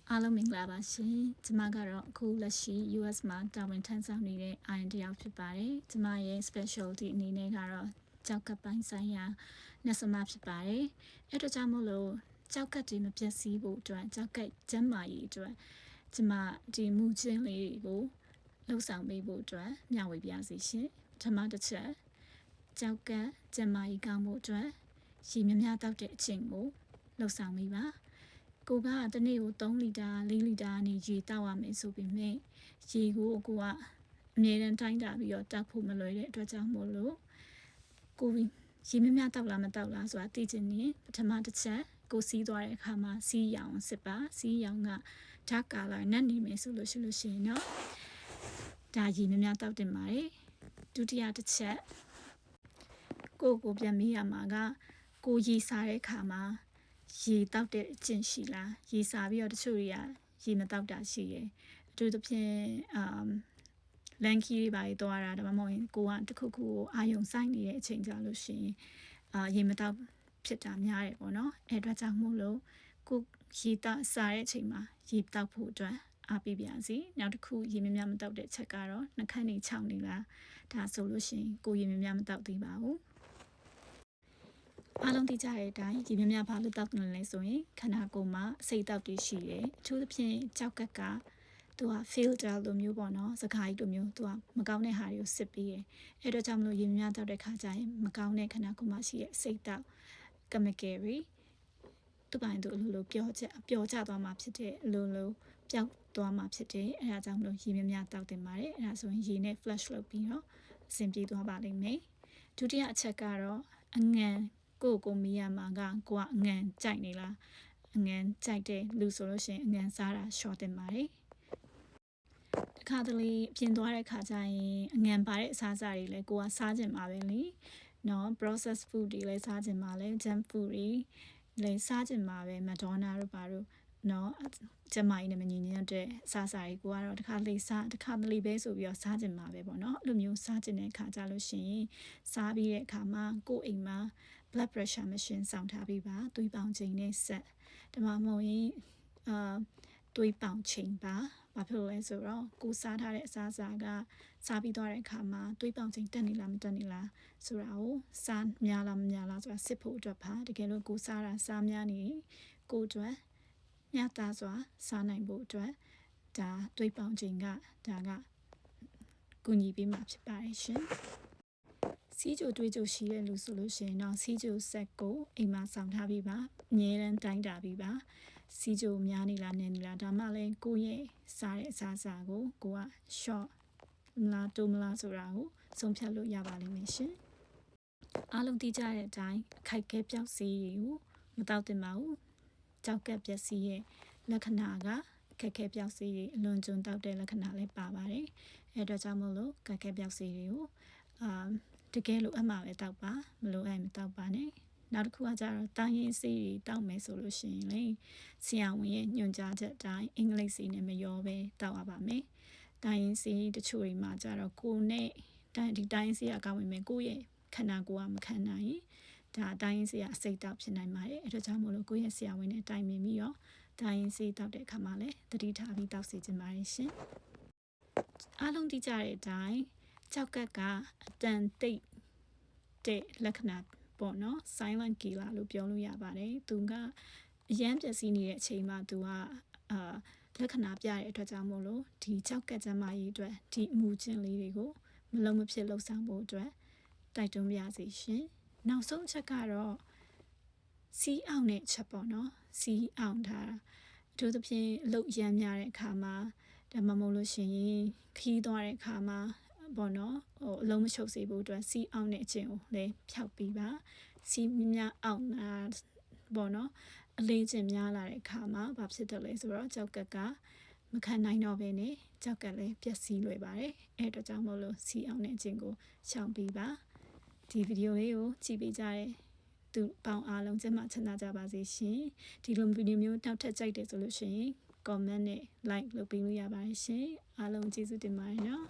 အားလုံးမင်္ဂလာပါရှင်ကျမကတော့အခုလက်ရှိ US မှာတာဝန်ထမ်းဆောင်နေတဲ့ IN တယောက်ဖြစ်ပါတယ်ကျမရဲ့ specialty အနေနဲ့ကတော့ကြောက်ကပ်ပိုင်းဆိုင်ရာနတ်စမဖြစ်ပါတယ်အဲ့တော့ကြောင့်မို့လို့ကြောက်ကပ်တွေမပြတ်စည်းဖို့အတွက်ကြောက်ကပ်ကျန်းမာရေးအတွက်ကျမဒီမူချင်းလေးတွေကိုလှုပ်ဆောင်ပေးဖို့အတွက်မျှဝေပြစီရှင်ပထမတစ်ချက်ကြောက်ကပ်ကျန်းမာရေးကောင်းဖို့အတွက်ရေများများတောက်တဲ့အချိန်ကိုလှုပ်ဆောင်ပေးပါကိုကတနေ့ကို3လီတာ4လီတာနေရေတောက်ရမယ်ဆိုပေမဲ့ရေကိုကအမြဲတမ်းတိုင်းတာပြီးတော့တောက်ဖို့မလွယ်တဲ့အတွက်ကြောင့်မို့လို့ကိုရေများများတောက်လားမတောက်လားဆိုတာသိချင်ရင်ပထမတစ်ချက်ကိုစီးသွားတဲ့အခါမှာစီးရောင်စစ်ပါစီးရောင်ကဓာတ်ကာလာနဲ့နေမယ်ဆိုလို့ရှိရင်เนาะဒါရေများများတောက်တင်ပါတယ်ဒုတိယတစ်ချက်ကိုပြန်မေးရမှာကကိုရေစားတဲ့အခါမှာရေတောက်တဲ့အကျင့်ရှိလားရေစားပြီးတော့တချို့တွေကရေမတောက်တာရှိတယ်အထူးသဖြင့်လန်ကီတွေပါသွားတာဒါမှမဟုတ်ရင်ကိုကတခုခုအာယုံဆိုင်နေတဲ့အချိန်ကြလို့ရှိရင်ရေမတောက်ဖြစ်တာများတယ်ပေါ့နော်အဲ့အတွက်ကြောင့်မို့လို့ကိုရေတောက်စားတဲ့အချိန်မှာရေတောက်ဖို့အတွက်အားပေးပါစီနောက်တစ်ခုရေများများမတောက်တဲ့ချက်ကတော့နှာခမ်းတွေခြောက်နေလားဒါဆိုလို့ရှိရင်ကိုရေများများမတောက်သေးပါဘူးအားလုံးသိကြတဲ့အတိုင်းရေများများဘာလို့တောက်တယ်လဲဆိုရင်ခန္ဓာကိုယ်မှာစိတ်တောက်တည်ရှိတယ်အထူးသဖြင့်ကြောက်ကပ်ကသူက filter လိုမျိုးပေါ့နော်စကားကြီးလိုမျိုးသူကမကောင်းတဲ့ဟာတွေကိုစစ်ပေးတယ်အဲ့တော့ကြောင့်မလို့ရေများများတောက်တဲ့ခါကျရင်မကောင်းတဲ့ခန္ဓာကိုယ်မှာရှိတဲ့စိတ်တောက် chemical တွေသူပိုင်းသူအလိုလိုပျော်ကျသွားမှာဖြစ်တဲ့အလိုလိုပျောက်သွားမှာဖြစ်တယ်အဲ့ဒါကြောင့်မလို့ရေများများတောက်တင်ပါတယ်အဲ့ဒါဆိုရင်ရေနဲ့ flush လုပ်ပြီးတော့အဆင်ပြေသွားပါလိမ့်မယ်ဒုတိယအချက်ကတော့အငံကိုမီးရမှာကကိုကအငံကြိုက်နေလားအငံကြိုက်တဲ့လူဆိုလို့ရှိရင်အငံစားတာ short တင်ပါတယ်တခါတလေပြင်သွားတဲ့ခါကျရင်အငံပါတဲ့အစားအစာတွေလည်းကိုကစားကျင်ပါပဲလေနော် processed food တွေလည်းစားကျင်ပါလေ junk food တွေလည်းစားကျင်ပါပဲ McDonald's တို့ပါတို့နော်ကျမကြီးနဲ့မညီညွတ်တဲ့အစားအစာတွေကိုကတော့တခါတလေပဲဆိုပြီးတော့စားကျင်ပါပဲပေါ့နော်အဲ့လိုမျိုးစားကျင်တဲ့ခါကြလို့ရှိရင်စားပြီးတဲ့အခါမှာကိုယ်အိမ်မှာblood pressure machine စောင့်ထားပြီးပါသွေးပေါင်ချိန်နဲ့ဆက်ဒါမှမဟုတ်ရင်သွေးပေါင်ချိန်ပါဘာဖြစ်လို့လဲဆိုတော့ကိုစားထားတဲ့အစားအစာကစားပြီးသွားတဲ့အခါမှာသွေးပေါင်ချိန်တက်နေလားမတက်နေလားဆိုတာကိုစားများလားမများလားဆိုတာစစ်ဖို့အတွက်ပါတကယ်လို့ကိုစားတာစားများနေကိုအတွက်ညတာစွာစားနိုင်ဖို့အတွက်ဒါသွေးပေါင်ချိန်ကဒါကကူညီပေးမှာဖြစ်ပါတယ်ရှင်စီးကြိုတွေးကြိုရှိတဲ့လူဆိုလို့ရှိရင်တော့စီးကြိုဆက်ကိုအိမ်မှာဆောင်ထားပြီးပါအမြဲတမ်းတိုင်းတာပြီးပါစီးကြိုများနေလားနည်းနေလားဒါမှလည်းကိုယ့်ရဲ့စားတဲ့အစားအစာကိုကိုက short မလားတိုးမလားဆိုတာကိုဆုံးဖြတ်လို့ရပါလိမ့်မယ်ရှင်အားလုံးသိကြတဲ့အတိုင်းအခိုက်အခဲပြောက်စီးတွေကိုမတောက်တင်ပါဘူးကြောက်ကပ်ပျက်စီးရဲ့လက္ခဏာကခက်ခဲပြောက်စီးတွေအလွန်ကျွံတောက်တဲ့လက္ခဏာလည်းပါပါတယ်အဲ့တော့ကြောင့်မို့လို့ခက်ခဲပြောက်စီးတွေကိုတကယ်လို့အမှားပဲတောက်ပါမလို့အဲ့မတောက်ပါနဲ့နောက်တစ်ခုကကြတော့တာရင်စီးတွေတောက်မယ်ဆိုလို့ရှိရင်လေဆရာဝန်ရဲ့ညွှန်ကြားချက်အတိုင်းအင်္ဂလိပ်စီနဲ့မရောပဲတောက်ရပါမယ်တာရင်စီးတချို့တွေမှာကြတော့ကိုနဲ့ဒီတိုင်းစီးကကောင်းဝင်မယ်ကိုရဲ့ခန္ဓာကိုယ်ကမခံနိုင်ရင်ဒါတိုင်းစီးကအစိတ်တောက်ဖြစ်နိုင်ပါတယ်အဲ့ဒါကြောင့်မို့လို့ကိုရဲ့ဆရာဝန်နဲ့တိုင်ပင်ပြီးတော့တိုင်းစီးတောက်တဲ့အခါမှာလည်းသတိထားပြီးတောက်စီခြင်းပါတယ်ရှင်အားလုံးသိကြတဲ့အတိုင်းကြောက်ကပ်ကအတန်တိတ်တဲ့လက္ခဏာပေါ့နော် silent killer လို့ပြောလို့ရပါတယ်သူကအရန်ပျက်စီးနေတဲ့အချိန်မှာသူကလက္ခဏာပြတဲ့အတွက်ကြောင့်မို့လို့ဒီကြောက်ကပ်ကျန်းမာရေးအတွက်ဒီအမှုချင်းလေးတွေကိုမလုံးမဖြစ်လှုပ်ဆောင်ဖို့အတွက်တိုက်တွန်းပါရစေရှင်နောက်ဆုံးအချက်ကတော့စီးအောင်တဲ့ချက်ပေါ့နော်စီးအောင်ထားအထူးသဖြင့်အလုပ်ရမ်းများတဲ့အခါမှာဒါမှမဟုတ်လို့ရှိရင်ခီးသွားတဲ့အခါမှာပေါ့နော်အလုံးမချုပ်စေဖို့အတွက်စီးအောင်တဲ့အချင်းကိုလည်းဖျောက်ပြီးပါစီးများအောင်လာပေါ့နော်အလေးချင်းများလာတဲ့အခါမှာဘာဖြစ်တယ်လဲဆိုတော့ကြောက်ကပ်ကမခံနိုင်တော့ဘဲနဲ့ကြောက်ကပ်လည်းပျက်စီးလွယ်ပါတယ်အဲ့တော့ကြောင့်မို့လို့စီးအောင်တဲ့အချင်းကိုရှောင်ပြီးပါဒီဗီဒီယိုလေးကိုကြည့်ပေးကြတဲ့သူပေါင်းအားလုံးကျမချမ်းသာကြပါစေရှင်ဒီလိုဗီဒီယိုမျိုးနောက်ထပ်ကြိုက်တယ်ဆိုလို့ရှိရင် comment နဲ့ like လုပ်ပေးလို့ရပါတယ်ရှင်အားလုံးကျေးဇူးတင်ပါတယ်နော်